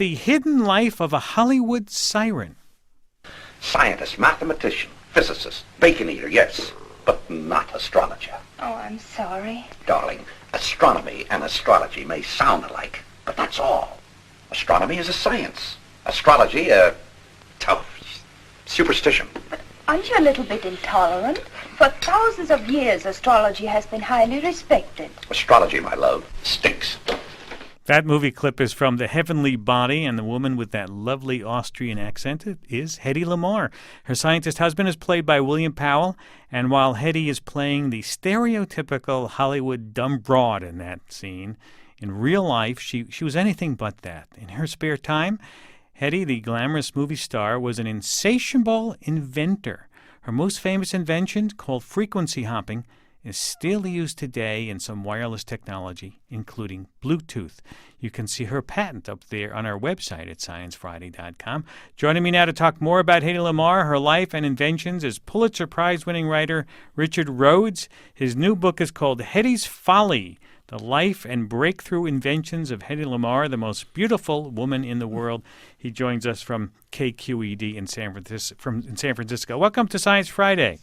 the hidden life of a Hollywood siren. Scientist, mathematician, physicist, bacon eater, yes, but not astrologer. Oh, I'm sorry. Darling, astronomy and astrology may sound alike, but that's all. Astronomy is a science. Astrology, a tough superstition. But aren't you a little bit intolerant? For thousands of years, astrology has been highly respected. Astrology, my love, stinks. That movie clip is from The Heavenly Body, and the woman with that lovely Austrian accent is Hedy Lamarr. Her scientist husband is played by William Powell, and while Hedy is playing the stereotypical Hollywood dumb broad in that scene, in real life she was anything but that. In her spare time, Hedy, the glamorous movie star, was an insatiable inventor. Her most famous invention, called frequency hopping, is still used today in some wireless technology, including Bluetooth. You can see her patent up there on our website at sciencefriday.com. Joining me now to talk more about Hedy Lamarr, her life and inventions, is Pulitzer Prize-winning writer Richard Rhodes. His new book is called Hedy's Folly: The Life and Breakthrough Inventions of Hedy Lamarr, the most beautiful woman in the world. He joins us from KQED in San Francisco. Welcome to Science Friday.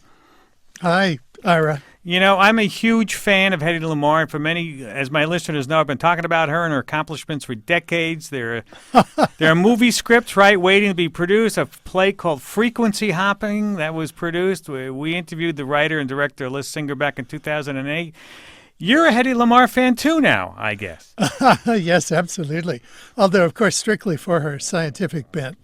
Hi, Ira. You know, I'm a huge fan of Hedy Lamarr, and for many, as my listeners know, I've been talking about her and her accomplishments for decades. There are movie scripts, right, waiting to be produced. A play called Frequency Hopping that was produced. We interviewed the writer and director Liz Singer back in 2008. You're a Hedy Lamarr fan, too, now, I guess. Yes, absolutely. Although, of course, strictly for her scientific bent.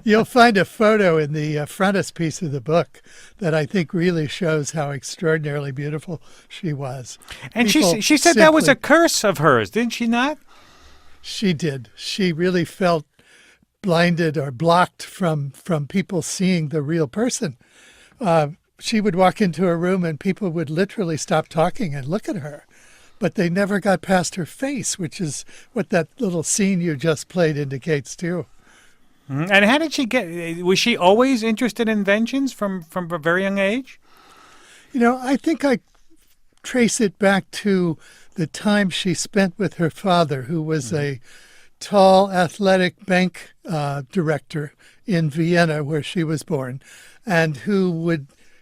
You'll find a photo in the frontispiece of the book that I think really shows how extraordinarily beautiful she was. And she said that was a curse of hers, didn't she not? She did. She really felt blinded or blocked from people seeing the real person. She would walk into a room and people would literally stop talking and look at her. But they never got past her face, which is what that little scene you just played indicates too. Mm-hmm. And how did she was she always interested in inventions from a very young age? You know, I think I trace it back to the time she spent with her father, who was a tall, athletic bank director in Vienna, where she was born, and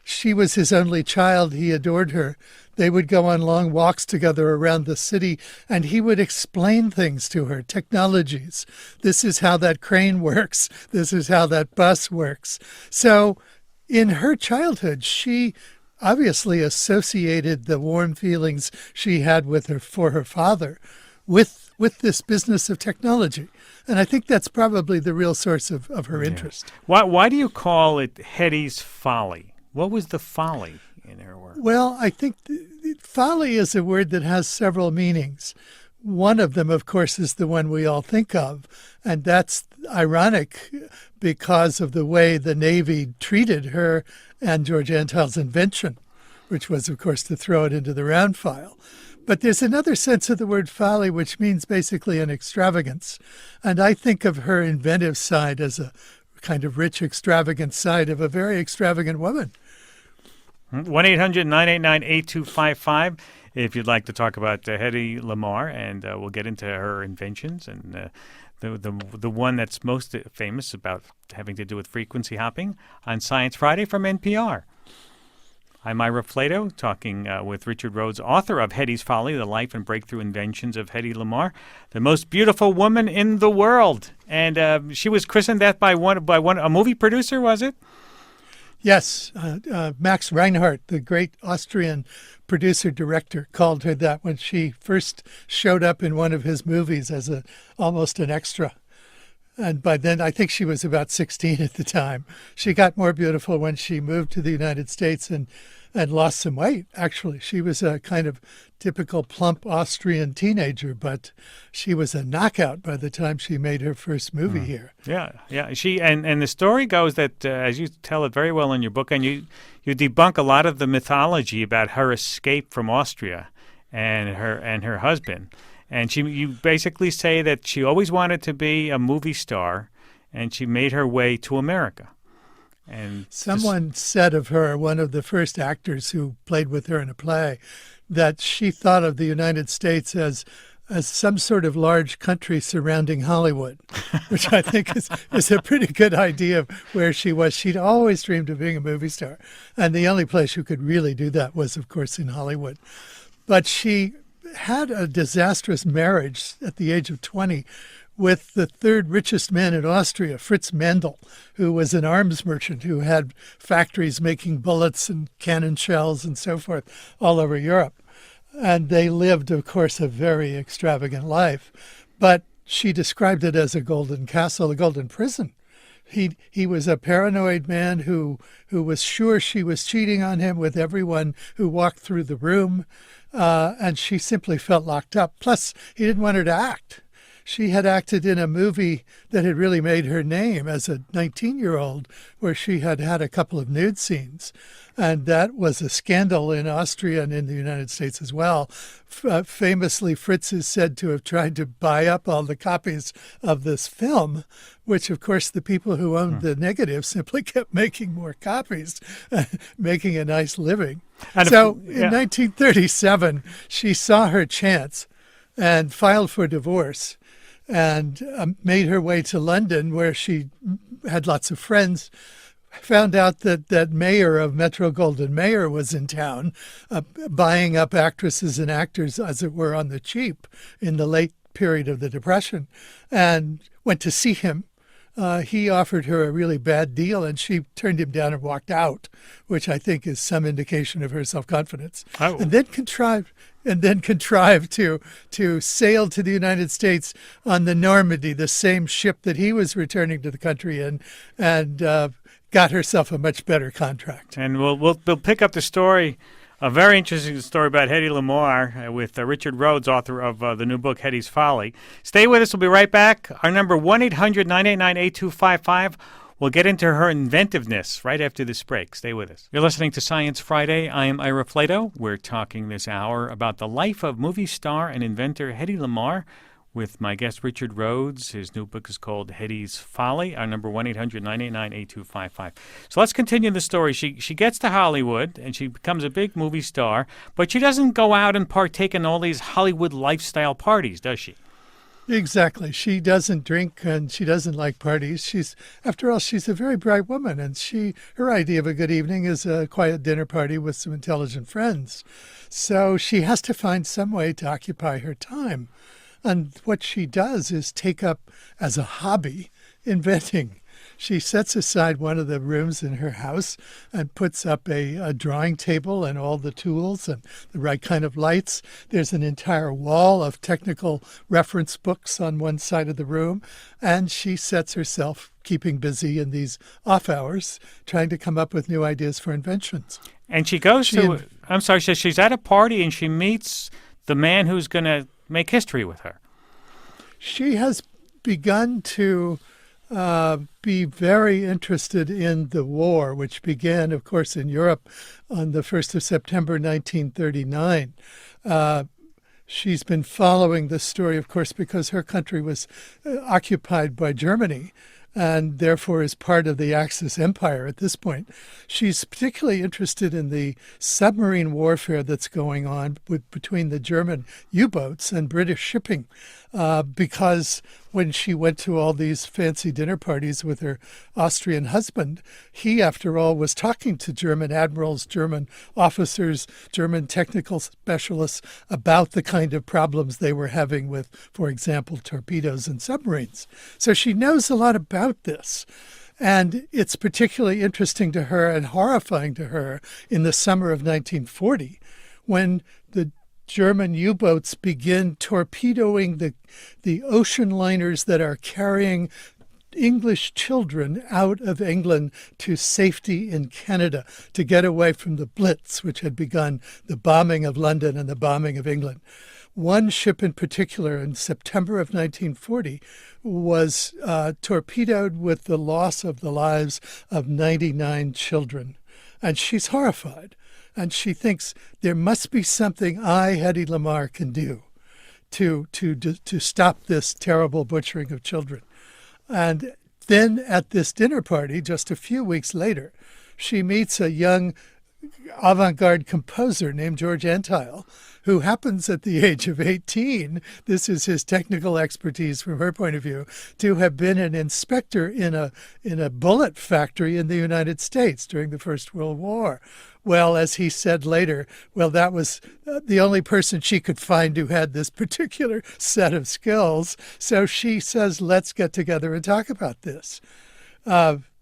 she was his only child. He adored her. They would go on long walks together around the city, and he would explain things to her, technologies. This is how that crane works. This is how that bus works. So in her childhood, she obviously associated the warm feelings she had for her father with this business of technology. And I think that's probably the real source of her interest. Why do you call it Hedy's Folly? What was the folly in her work? Well, I think folly is a word that has several meanings. One of them, of course, is the one we all think of, and that's ironic because of the way the Navy treated her and George Antheil's invention, which was, of course, to throw it into the round file. But there's another sense of the word folly, which means basically an extravagance. And I think of her inventive side as a kind of rich, extravagant side of a very extravagant woman. 1-800-989-8255 if you'd like to talk about Hedy Lamarr, and we'll get into her inventions and the one that's most famous about having to do with frequency hopping on Science Friday from NPR. I'm Ira Flato, talking with Richard Rhodes, author of Hedy's Folly: The Life and Breakthrough Inventions of Hedy Lamarr, the most beautiful woman in the world. And she was christened that by a movie producer, was it? Yes, Max Reinhardt, the great Austrian producer-director, called her that when she first showed up in one of his movies as almost an extra. And by then, I think she was about 16 at the time. She got more beautiful when she moved to the United States and lost some weight, actually. She was a kind of typical plump Austrian teenager, but she was a knockout by the time she made her first movie here. Yeah. She and the story goes that, as you tell it very well in your book, and you debunk a lot of the mythology about her escape from Austria and her husband. And you basically say that she always wanted to be a movie star, and she made her way to America. And someone said of her, one of the first actors who played with her in a play, that she thought of the United States as as some sort of large country surrounding Hollywood, which I think is a pretty good idea of where she was. She'd always dreamed of being a movie star. And the only place who could really do that was, of course, in Hollywood. But she had a disastrous marriage at the age of 20 with the third richest man in Austria, Fritz Mandl, who was an arms merchant who had factories making bullets and cannon shells and so forth all over Europe. And they lived, of course, a very extravagant life. But she described it as a golden castle, a golden prison. He was a paranoid man who was sure she was cheating on him with everyone who walked through the room. And she simply felt locked up. Plus, he didn't want her to act. She had acted in a movie that had really made her name as a 19-year-old, where she had had a couple of nude scenes. And that was a scandal in Austria and in the United States as well. Famously, Fritz is said to have tried to buy up all the copies of this film, which, of course, the people who owned the negative simply kept making more copies, making a nice living. In 1937, she saw her chance and filed for divorce and made her way to London, where she had lots of friends. Found out that mayor of Metro Goldwyn Mayer was in town, buying up actresses and actors, as it were, on the cheap in the late period of the Depression, and went to see him. He offered her a really bad deal, and she turned him down and walked out, which I think is some indication of her self-confidence. Oh. And then contrived to sail to the United States on the Normandy, the same ship that he was returning to the country in, and got herself a much better contract. And we'll pick up the story, a very interesting story about Hedy Lamarr with Richard Rhodes, author of the new book, Hedy's Folly. Stay with us. We'll be right back. Our number, 1-800-989-8255. We'll get into her inventiveness right after this break. Stay with us. You're listening to Science Friday. I am Ira Flato. We're talking this hour about the life of movie star and inventor Hedy Lamarr with my guest Richard Rhodes. His new book is called Hedy's Folly. Our number, 1-800-989-8255. So let's continue the story. She gets to Hollywood and she becomes a big movie star, but she doesn't go out and partake in all these Hollywood lifestyle parties, does she? Exactly. She doesn't drink and she doesn't like parties. After all, she's a very bright woman, and her idea of a good evening is a quiet dinner party with some intelligent friends. So she has to find some way to occupy her time. And what she does is take up as a hobby inventing. She sets aside one of the rooms in her house and puts up a drawing table and all the tools and the right kind of lights. There's an entire wall of technical reference books on one side of the room. And she sets herself keeping busy in these off hours, trying to come up with new ideas for inventions. And she goes she's at a party and she meets the man who's going to make history with her. She has begun to be very interested in the war, which began, of course, in Europe on the 1st of September, 1939. She's been following the story, of course, because her country was occupied by Germany and therefore is part of the Axis empire at this point. She's particularly interested in the submarine warfare that's going on between the German U-boats and British shipping, because when she went to all these fancy dinner parties with her Austrian husband, he, after all, was talking to German admirals, German officers, German technical specialists about the kind of problems they were having with, for example, torpedoes and submarines. So she knows a lot about this. And it's particularly interesting to her and horrifying to her in the summer of 1940 when the German U-boats begin torpedoing the ocean liners that are carrying English children out of England to safety in Canada to get away from the Blitz, which had begun the bombing of London and the bombing of England. One ship in particular in September of 1940 was torpedoed with the loss of the lives of 99 children. And she's horrified. And she thinks there must be something Hedy Lamarr, can do to stop this terrible butchering of children. And then at this dinner party, just a few weeks later, she meets a young avant-garde composer named George Antile, who happens at the age of 18, this is his technical expertise from her point of view, to have been an inspector in a bullet factory in the United States during the First World War. Well, as he said later, well, that was the only person she could find who had this particular set of skills. So she says, let's get together and talk about this.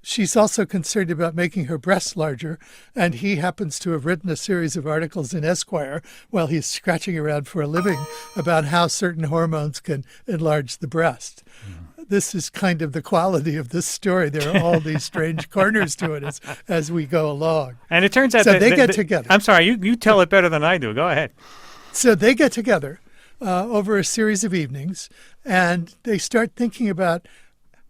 She's also concerned about making her breasts larger, and he happens to have written a series of articles in Esquire while he's scratching around for a living about how certain hormones can enlarge the breast. This is kind of the quality of this story. There are all these strange corners to it as we go along. And it turns out so they get together. I'm sorry, you tell it better than I do. Go ahead. So they get together over a series of evenings, and they start thinking about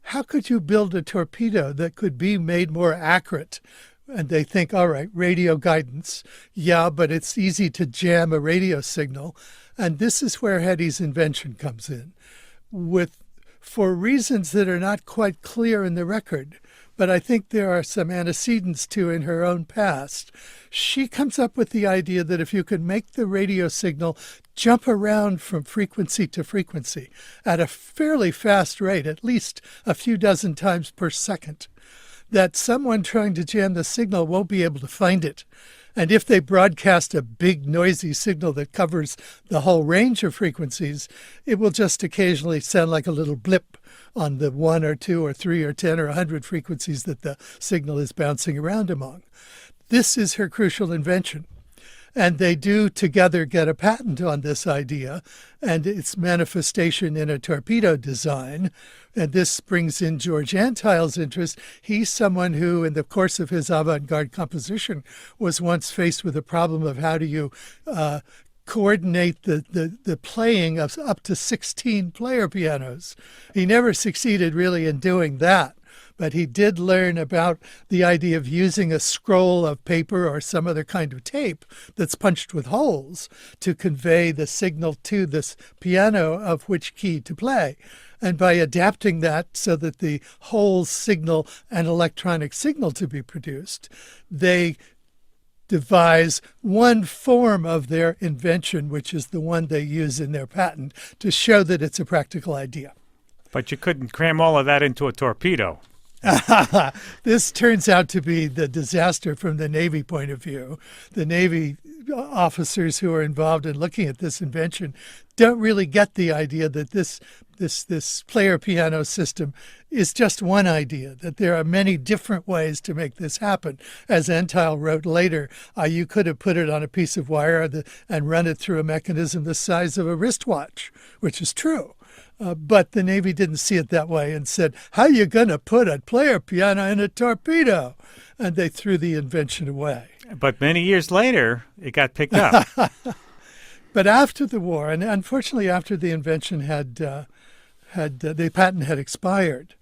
how could you build a torpedo that could be made more accurate? And they think, all right, radio guidance. Yeah, but it's easy to jam a radio signal. And this is where Hedy's invention comes in, for reasons that are not quite clear in the record, but I think there are some antecedents to in her own past. She comes up with the idea that if you could make the radio signal jump around from frequency to frequency at a fairly fast rate, at least a few dozen times per second, that someone trying to jam the signal won't be able to find it. And if they broadcast a big noisy signal that covers the whole range of frequencies, it will just occasionally sound like a little blip on the 1 or 2 or 3 or 10 or 100 frequencies that the signal is bouncing around among. This is her crucial invention. And they do together get a patent on this idea and its manifestation in a torpedo design. And this brings in George Antile's interest. He's someone who, in the course of his avant-garde composition, was once faced with the problem of how do you coordinate the playing of up to 16 player pianos. He never succeeded really in doing that. But he did learn about the idea of using a scroll of paper or some other kind of tape that's punched with holes to convey the signal to this piano of which key to play. And by adapting that so that the holes signal an electronic signal to be produced, they devise one form of their invention, which is the one they use in their patent, to show that it's a practical idea. But you couldn't cram all of that into a torpedo. This turns out to be the disaster from the Navy point of view. The Navy officers who are involved in looking at this invention don't really get the idea that this player piano system is just one idea, that there are many different ways to make this happen. As Antile wrote later, you could have put it on a piece of wire and run it through a mechanism the size of a wristwatch, which is true. But the Navy didn't see it that way and said, how are you going to put a player piano in a torpedo? And they threw the invention away. But many years later, it got picked up. But after the war, and unfortunately after the invention the patent had expired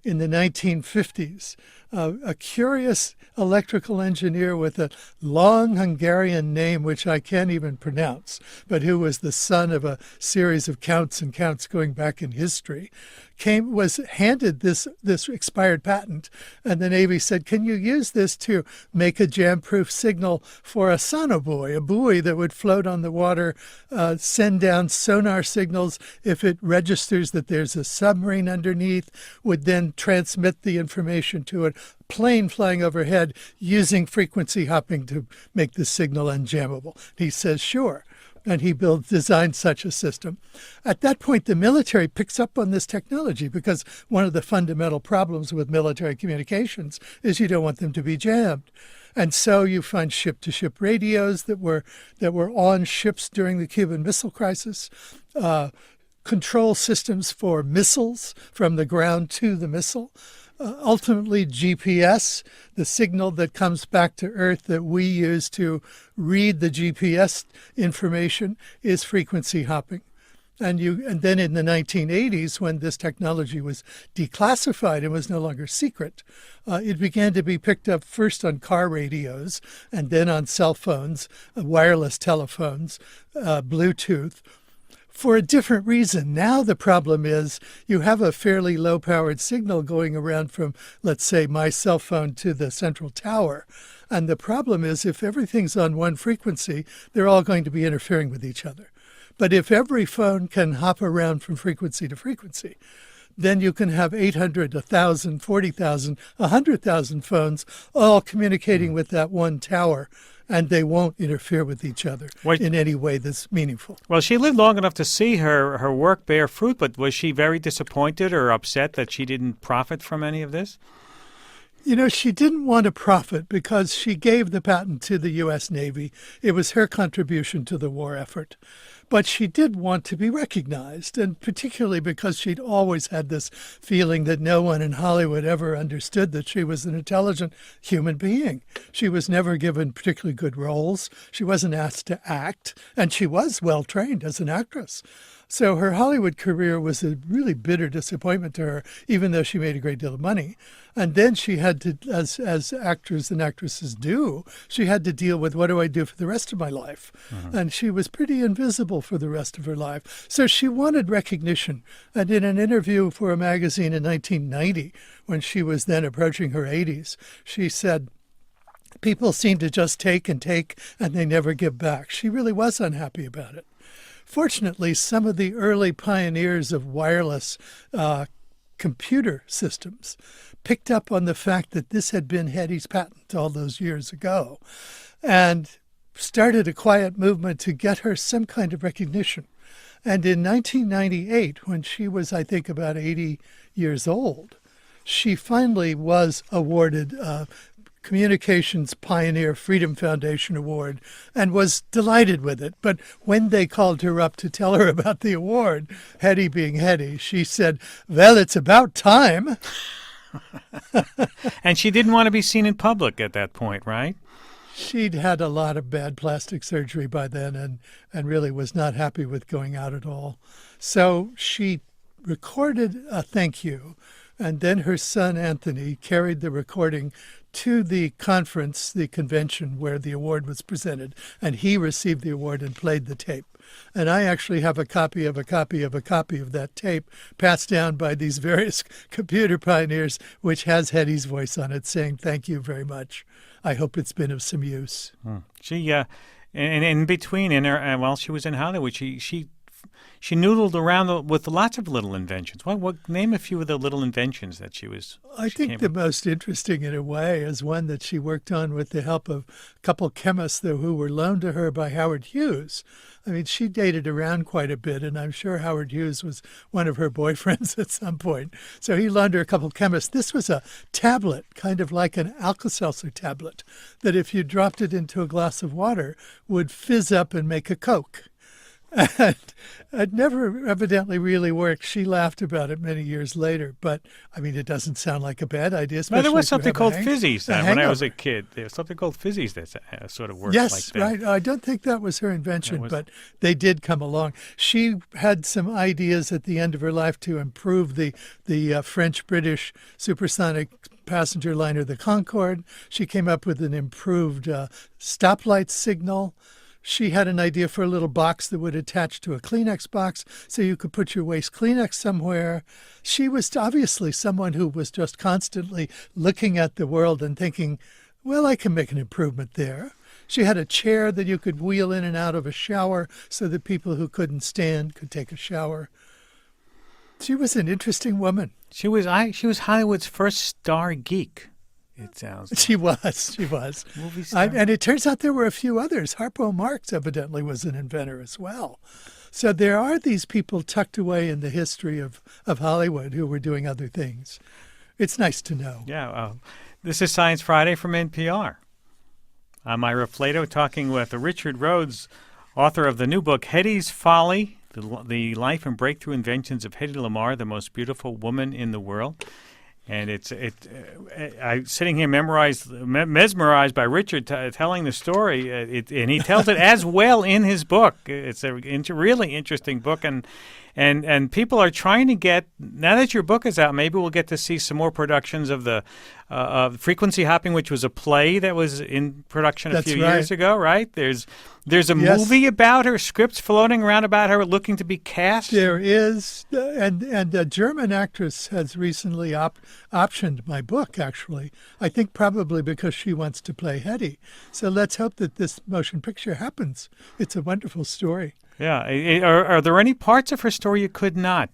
in the 1950s, a curious electrical engineer with a long Hungarian name, which I can't even pronounce, but who was the son of a series of counts and counts going back in history, was handed this expired patent, and the Navy said, can you use this to make a jam-proof signal for a sonobuoy, a buoy that would float on the water, send down sonar signals if it registers that there's a submarine underneath, would then transmit the information to a plane flying overhead using frequency hopping to make the signal unjammable. He says, sure. And he designed such a system. At that point, the military picks up on this technology because one of the fundamental problems with military communications is you don't want them to be jammed. And so you find ship-to-ship radios that were on ships during the Cuban Missile Crisis, control systems for missiles from the ground to the missile, ultimately GPS, the signal that comes back to Earth that we use to read the GPS information, is frequency hopping. And then in the 1980s, when this technology was declassified and was no longer secret, it began to be picked up first on car radios and then on cell phones, wireless telephones, Bluetooth. for a different reason. Now the problem is you have a fairly low-powered signal going around from, let's say, my cell phone to the central tower. And the problem is if everything's on one frequency, they're all going to be interfering with each other. But if every phone can hop around from frequency to frequency, then you can have 800, 1,000, 40,000, 100,000 phones all communicating with that one tower, and they won't interfere with each other in any way that's meaningful. Well, she lived long enough to see her work bear fruit, but was she very disappointed or upset that she didn't profit from any of this? You know, she didn't want to profit because she gave the patent to the U.S. Navy. It was her contribution to the war effort. But she did want to be recognized, and particularly because she'd always had this feeling that no one in Hollywood ever understood that she was an intelligent human being. She was never given particularly good roles. She wasn't asked to act, and she was well trained as an actress. So her Hollywood career was a really bitter disappointment to her, even though she made a great deal of money. And then she had to, as actors and actresses do, she had to deal with, what do I do for the rest of my life? Mm-hmm. And she was pretty invisible for the rest of her life. So she wanted recognition. And in an interview for a magazine in 1990, when she was then approaching her 80s, she said, people seem to just take and they never give back. She really was unhappy about it. Fortunately, some of the early pioneers of wireless computer systems picked up on the fact that this had been Hedy's patent all those years ago and started a quiet movement to get her some kind of recognition. And in 1998, when she was, I think, about 80 years old, she finally was awarded Communications Pioneer Freedom Foundation Award and was delighted with it. But when they called her up to tell her about the award, Hedy being Hedy, she said, well, it's about time. And she didn't want to be seen in public at that point, right? She'd had a lot of bad plastic surgery by then and really was not happy with going out at all. So she recorded a thank you, and then her son Anthony carried the recording to the conference, the convention where the award was presented, and he received the award and played the tape. And I actually have a copy of that tape passed down by these various computer pioneers, which has Hedy's voice on it saying, thank you very much. I hope it's been of some use. She, and in between, while she was in Hollywood, she noodled around with lots of little inventions. What name a few of the little inventions that she was? I think the most interesting in a way is one that she worked on with the help of a couple chemists who were loaned to her by Howard Hughes. I mean, she dated around quite a bit, and I'm sure Howard Hughes was one of her boyfriends at some point. So he loaned her a couple chemists. This was a tablet, kind of like an Alka-Seltzer tablet, that if you dropped it into a glass of water, would fizz up and make a Coke. And it never evidently really worked. She laughed about it many years later, but I mean, it doesn't sound like a bad idea. Well, there was something called fizzies when I was a kid. There was something called fizzies that sort of worked like that. Yes, right. I don't think that was her invention, but they did come along. She had some ideas at the end of her life to improve the French-British supersonic passenger liner, the Concorde. She came up with an improved stoplight signal. She had an idea for a little box that would attach to a Kleenex box so you could put your waste Kleenex somewhere. She was obviously someone who was just constantly looking at the world and thinking, well, I can make an improvement there. She had a chair that you could wheel in and out of a shower so that people who couldn't stand could take a shower. She was an interesting woman. She was Hollywood's first star geek. It sounds like. She was. Movie star. And it turns out there were a few others. Harpo Marx evidently was an inventor as well. So there are these people tucked away in the history of Hollywood who were doing other things. It's nice to know. Yeah. This is Science Friday from NPR. I'm Ira Flato talking with Richard Rhodes, author of the new book, Hedy's Folly, the Life and Breakthrough Inventions of Hedy Lamarr, the Most Beautiful Woman in the World. And I'm sitting here mesmerized by Richard telling the story, and he tells it as well in his book. It's a really interesting book, and And people are trying to get, now that your book is out, maybe we'll get to see some more productions of the Frequency Hopping, which was a play that was in production a few years ago, right? There's a movie about her, scripts floating around about her looking to be cast. There is, and a German actress has recently optioned my book, actually. I think probably because she wants to play Hedy. So let's hope that this motion picture happens. It's a wonderful story. Yeah. Are there any parts of her story you could not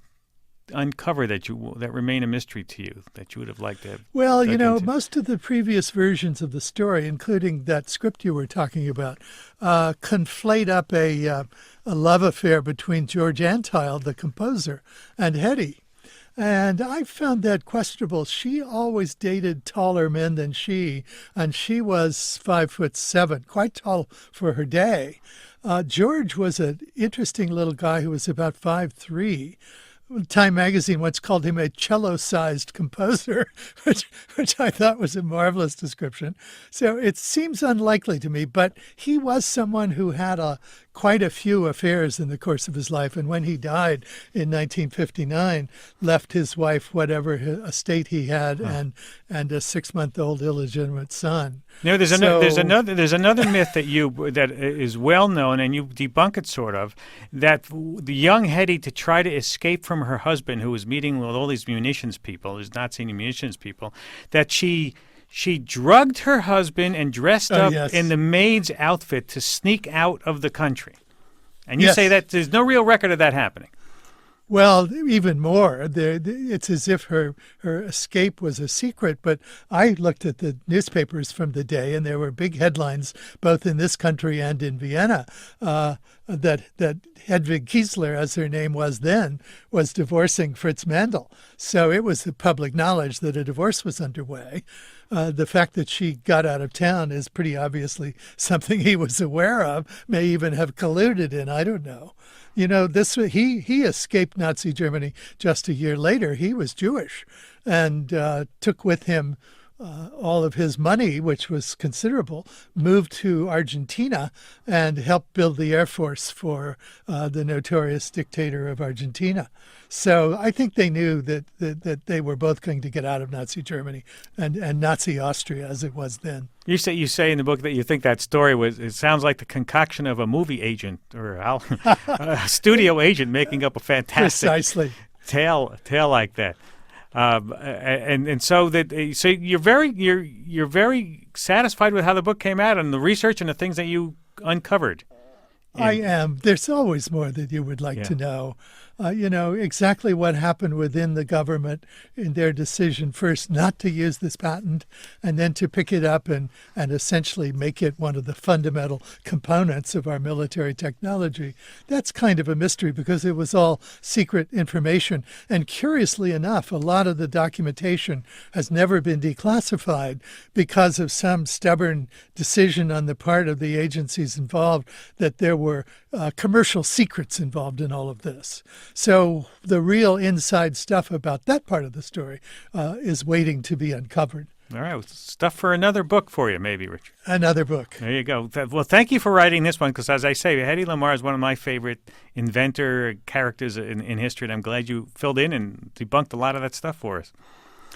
uncover that remain a mystery to you, that you would have liked to have? Well, into? most of the previous versions of the story, including that script you were talking about, conflate up a love affair between George Antheil, the composer, and Hedy. And I found that questionable. She always dated taller men than she, and she was 5'7", quite tall for her day. George was an interesting little guy who was about 5'3". Time magazine once called him a cello-sized composer, which I thought was a marvelous description. So it seems unlikely to me, but he was someone who had quite a few affairs in the course of his life. And when he died in 1959, left his wife whatever estate he had and a 6-month-old illegitimate son. No, there's another myth that is well known, and you debunk it sort of, that the young Hedy, to try to escape from her husband, who was meeting with all these munitions people, these Nazi munitions people, that she drugged her husband and dressed up in the maid's outfit to sneak out of the country. And you say that there's no real record of that happening. Well, even more. It's as if her escape was a secret. But I looked at the newspapers from the day, and there were big headlines, both in this country and in Vienna, that Hedwig Kiesler, as her name was then, was divorcing Fritz Mandl. So it was the public knowledge that a divorce was underway. The fact that she got out of town is pretty obviously something he was aware of, may even have colluded in. I don't know. He escaped Nazi Germany just a year later. He was Jewish and took with him all of his money, which was considerable, moved to Argentina and helped build the Air Force for the notorious dictator of Argentina. So I think they knew that they were both going to get out of Nazi Germany and Nazi Austria as it was then. You say in the book that you think that story it sounds like the concoction of a movie agent or a studio agent making up a fantastic tale like that. So you're very satisfied with how the book came out and the research and the things that you uncovered. I am. There's always more that you would like to know. Exactly what happened within the government in their decision first not to use this patent and then to pick it up and essentially make it one of the fundamental components of our military technology. That's kind of a mystery because it was all secret information. And curiously enough, a lot of the documentation has never been declassified because of some stubborn decision on the part of the agencies involved that there were commercial secrets involved in all of this. So the real inside stuff about that part of the story is waiting to be uncovered. All right. Stuff for another book for you, maybe, Richard. Another book. There you go. Well, thank you for writing this one because, as I say, Hedy Lamarr is one of my favorite inventor characters in history, and I'm glad you filled in and debunked a lot of that stuff for us.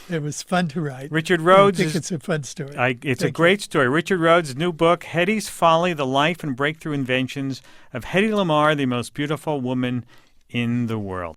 It was fun to write. Richard Rhodes. I think it's a fun story. It's a great story. Richard Rhodes' new book, Hedy's Folly, The Life and Breakthrough Inventions of Hedy Lamarr, the Most Beautiful Woman in the World.